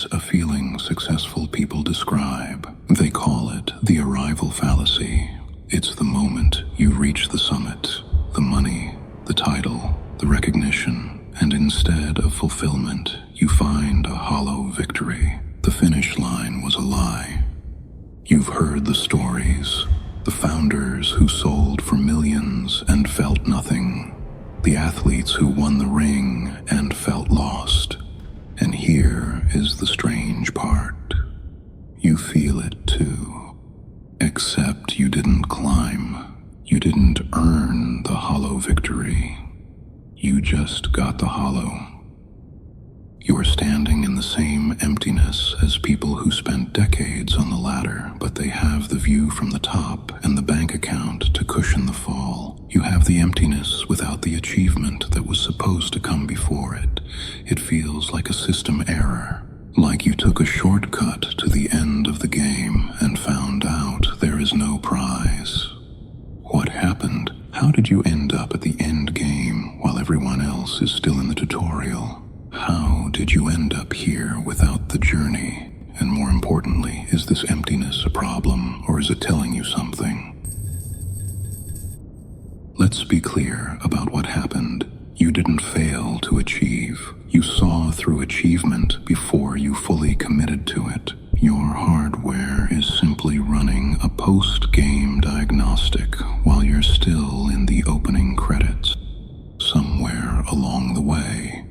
It's a feeling successful people describe. They call it the arrival fallacy. It's the moment you reach the summit, the money, the title, the recognition, and instead of fulfillment, you find a hollow victory. The finish line was a lie. You've heard the stories, the founders who sold for millions and felt nothing, the athletes who won the ring and felt lost. And here is the strange part. You feel it too. Except you didn't climb. You didn't earn the hollow victory. You just got the hollow. You're standing in the same emptiness as people who spent decades on the ladder, but they have the view from the top and the bank account to cushion the fall. You have the emptiness without the achievement that was supposed to come before it. It feels like a system error, like you took a shortcut to the end of the game and found out there is no prize. What happened? How did you end up at the end game while everyone else is still in the tutorial? How did you end up here without the journey? And more importantly, is this emptiness a problem, or is it telling you something? Let's be clear about what happened. You didn't fail to achieve. You saw through achievement before you fully committed to it. Your hardware is simply running a post-game diagnostic while you're still in the opening credits. Somewhere along the way,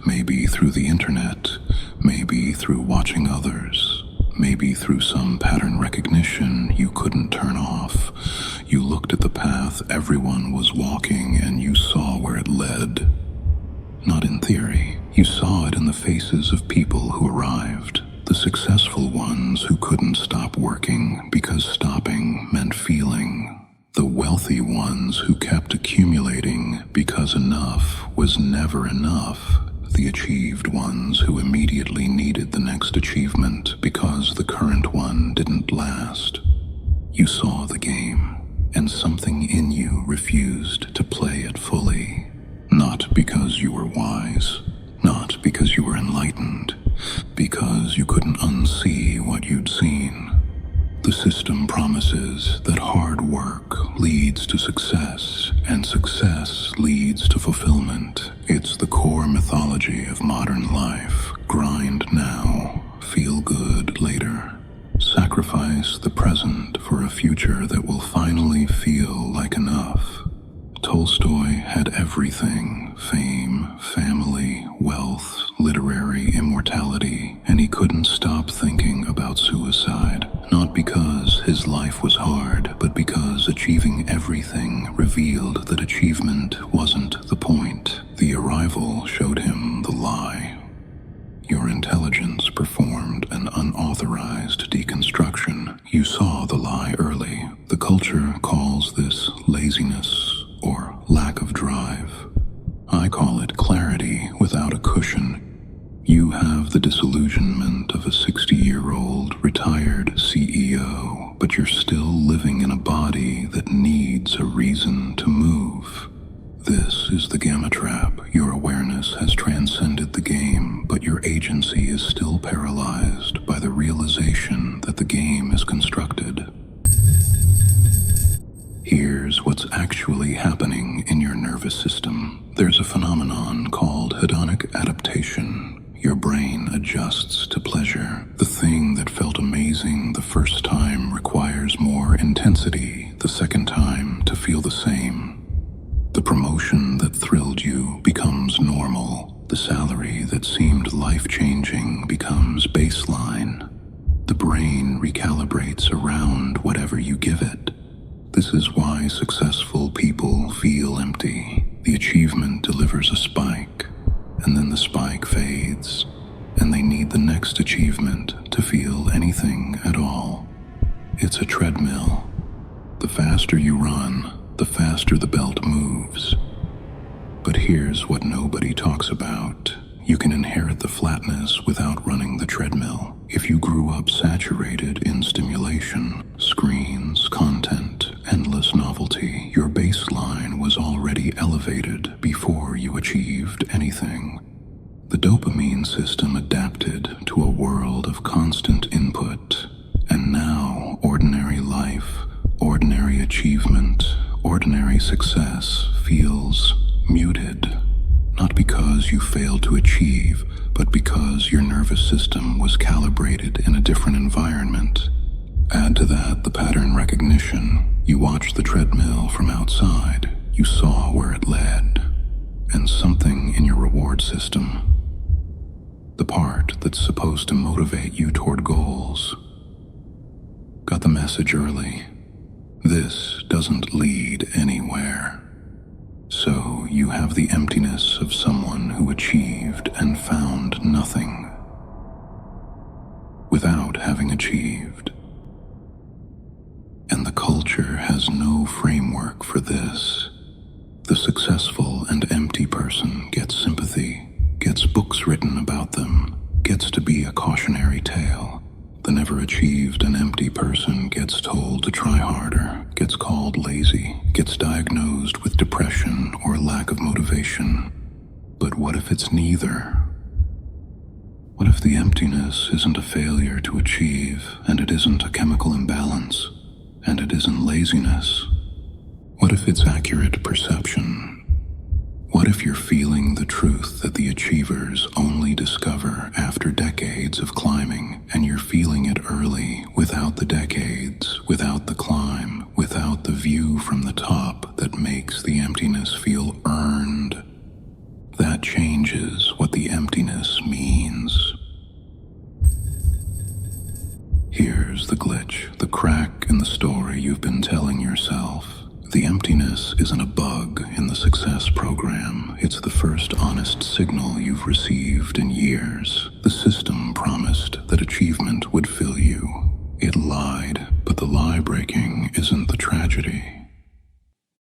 maybe through the internet, maybe through watching others, maybe through some pattern recognition you couldn't turn off, you looked at the path everyone was walking and you saw where it led. Not in theory, you saw it in the faces of people who arrived, the successful ones who couldn't stop working because stopping meant feeling. The wealthy ones who kept accumulating because enough was never enough. The achieved ones who immediately needed the next achievement because the current one didn't last. You saw the game, and something in you refused to play it fully. Not because you were wise, not because you were enlightened, because you couldn't unsee what you'd seen. The system promises that hard work leads to success, and success leads to fulfillment. It's the core mythology of modern life. Grind now, feel good later. Sacrifice the present for a future that will finally feel like enough. Tolstoy had everything: fame, family, wealth, literary immortality, and he couldn't stop thinking about suicide. Not because his life was hard, but because achieving everything revealed that achievement wasn't the point. The arrival showed him the lie. Your intelligence performed an unauthorized deconstruction. You saw the lie early. The culture calls this laziness or lack of drive. I call it clarity without a cushion. You have the disillusionment of a 60-year-old retired CEO, but you're still living in a body that needs a reason to move. This is the gamma trap. Your awareness has transcended the game, but your agency is still paralyzed by the realization that the game is constructed. Here's what's actually happening in your nervous system. There's a phenomenon called hedonic adaptation. Your brain adjusts to pleasure. The thing that felt amazing the first time requires more intensity the second time to feel the same. The promotion that thrilled you becomes normal. The salary that seemed life-changing becomes baseline. The brain recalibrates around whatever you give it. This is why successful people feel empty. The achievement delivers a spike, and then the spike fades, and they need the next achievement to feel anything at all. It's a treadmill. The faster you run, the faster the belt moves. But here's what nobody talks about. You can inherit the flatness without running the treadmill. If you grew up saturated in stimulation, screens, content, endless novelty, your baseline was already elevated before you achieved anything. The dopamine system adapted to a world ordinary success feels muted, not because you failed to achieve, but because your nervous system was calibrated in a different environment. Add to that the pattern recognition. You watched the treadmill from outside. You saw where it led. And something in your reward system, the part that's supposed to motivate you toward goals, got the message early. This doesn't lead anywhere. So you have the emptiness of someone who achieved and found nothing without having achieved. And the culture has no framework for this. The successful and empty person gets sympathy, gets books written about them, gets to be a cautionary tale. The never achieved and empty person gets told to try harder, gets called lazy, gets diagnosed with depression or lack of motivation. But what if it's neither? What if the emptiness isn't a failure to achieve, and it isn't a chemical imbalance, and it isn't laziness? What if it's accurate perception? What if you're feeling the truth that the achievers only discover after decades of climbing, and you're feeling it early, without the decades, without the climb, without the view from the top that makes the emptiness feel earned? That changes what the emptiness means. Here's the glitch, the crack in the story you've been telling yourself. The emptiness isn't a bug in the success program. It's the first honest signal you've received in years. The system promised that achievement would fill you. It lied, but the lie breaking isn't the tragedy.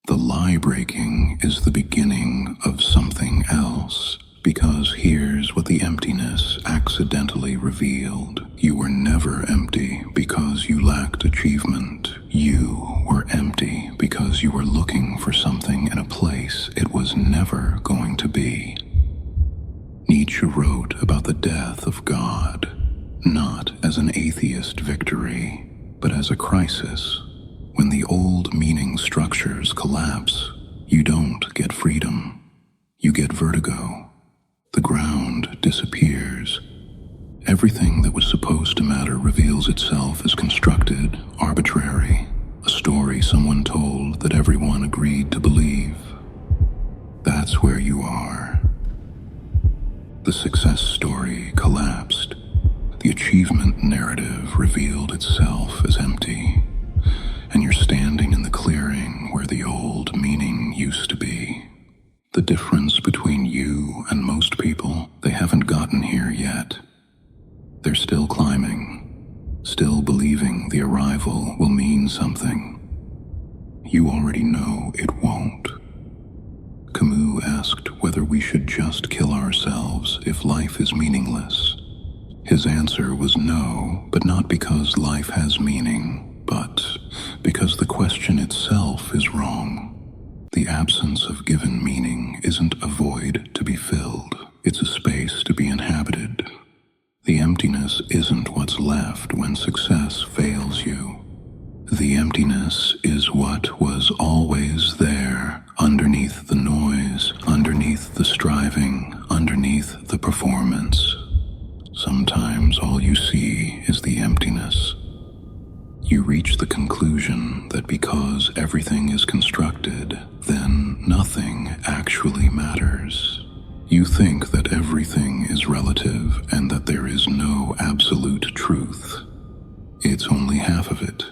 The lie breaking is the beginning of something else. Because here's what the emptiness accidentally revealed. You were never empty because you lacked achievement. You were empty because you were looking for something in a place it was never going to be. Nietzsche wrote about the death of God, not as an atheist victory, but as a crisis. When the old meaning structures collapse, you don't get freedom. You get vertigo. The ground disappears. Everything that was supposed to matter reveals itself as constructed, arbitrary, a story someone told that everyone agreed to believe. That's where you are. The success story collapsed. The achievement narrative revealed itself as empty. And you're standing in the clearing where the old meaning used to be. The difference between you and most people, they haven't gotten here yet. They're still climbing, still believing the arrival will mean something. You already know it won't. Camus asked whether we should just kill ourselves if life is meaningless. His answer was no, but not because life has meaning, but because the question itself is wrong. The absence of given meaning isn't a void to be filled. It's a space to be inhabited. The emptiness isn't what's left when success fails you. The emptiness is what was always there, underneath the noise, underneath the striving, underneath the performance. Sometimes all you see is the emptiness. You reach the conclusion that because everything is constructed, then nothing actually matters. You think that everything is relative and that there is no absolute truth. It's only half of it.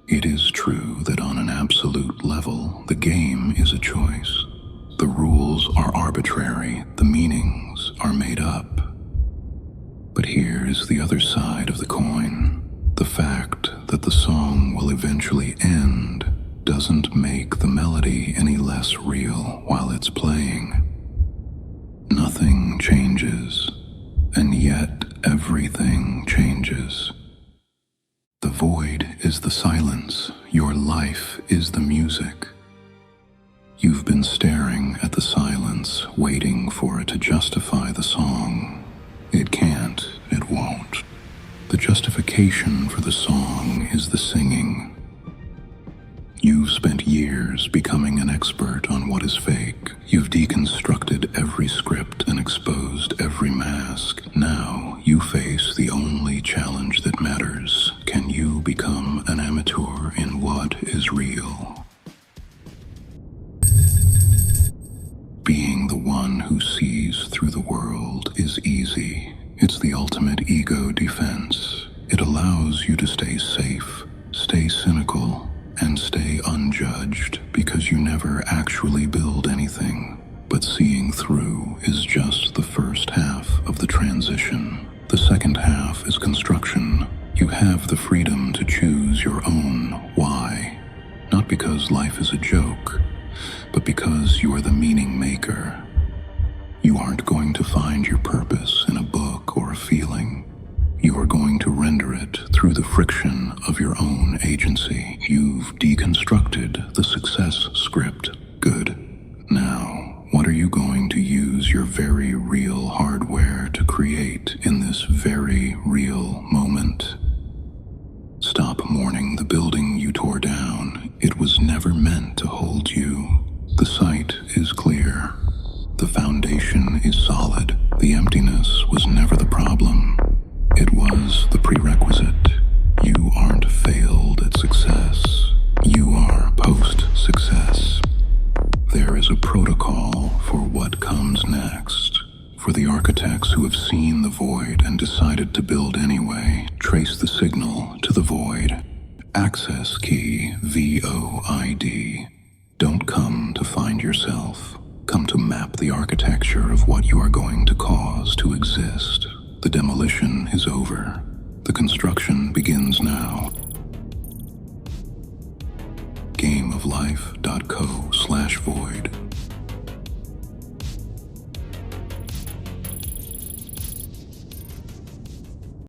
It is true that on an absolute level, the game is a choice. The rules are arbitrary, the meanings are made up. But here is the other side of the coin. The fact that the song will eventually end doesn't make the melody any less real while it's playing. Nothing changes, and yet everything changes. The void is the silence. Your life is the music. You've been staring at the silence, waiting for it to justify the song. It can't, it won't. The justification for the song is the singing. You've spent years becoming an expert on what is fake. You've deconstructed every script and exposed every mask. Now you face the only challenge that matters. Can you become an amateur in what is real? Being the one who sees through the world is easy. It's the ultimate ego defense. It allows you to stay safe, stay cynical, and stay unjudged because you never actually build anything. But seeing through is just the first half of the transition. The second half is construction. You have the freedom to choose your own why. Not because life is a joke, but because you are the meaning maker. You aren't going to find your purpose in a book or a feeling. You are going to render it through the friction of your own agency. You've deconstructed the success script. Good. Now, what are you going to use your very real hardware to create in this very real moment? Stop mourning the building you tore down. It was never meant to hold you. The site is clear. The foundation is solid. The emptiness was never the problem. It was the prerequisite. You aren't failed at success. You are post-success. There is a protocol for what comes next. For the architects who have seen the void and decided to build anyway, trace the signal to the void. Access key VOID. Don't come to find yourself. Come to map the architecture of what you are going to cause to exist. The demolition is over. The construction begins.